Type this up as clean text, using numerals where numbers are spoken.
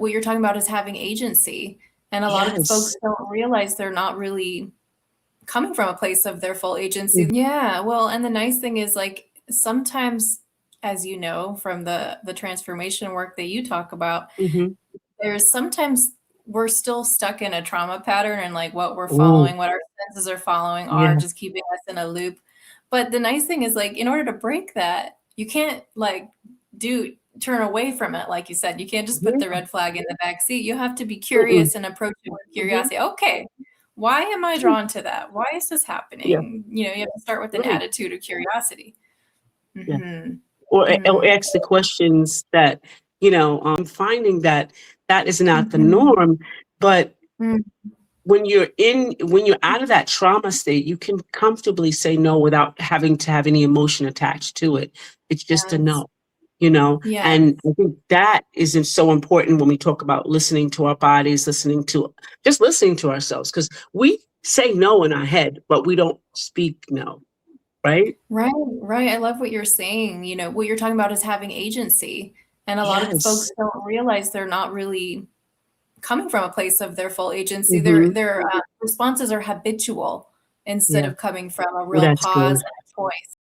what you're talking about is having agency. And a lot of folks Yes. don't realize they're not really coming from a place of their full agency. Mhm. Yeah, well, and the nice thing is like sometimes, as you know from the transformation work that you talk about, Mhm. there's sometimes we're still stuck in a trauma pattern and like what we're Ooh, following, what our senses are following are yeah. just keeping us in a loop. But the nice thing is like in order to break that, you can't like do turn away from it. Like you said, you can't just put the Yeah. red flag in the back seat. You have to be Mm-mm. curious and approach it with Mhm. curiosity. Okay, why am I drawn to that? Why is this Yeah. happening? You know, you have to start with an Right. attitude of curiosity. Yeah. Hmm. Or Hmm. ask the questions that, I'm finding that that is not the Hmm. norm, but Hmm. when you're out of that trauma state, you can comfortably say no without having to have any emotion attached to it. It's just a Yes. no, you know? Yes. And I think that is so important when we talk about listening to our bodies, just listening to ourselves, because we say no in our head, but we don't speak no, right? Right, right. I love what you're saying. You know, what you're talking about is having agency. And a lot of folks Yes. don't realize they're not really coming from a place of their full agency. Hmm. Their responses are habitual instead Yeah. of coming from a Well, real that's pause good. and a choice.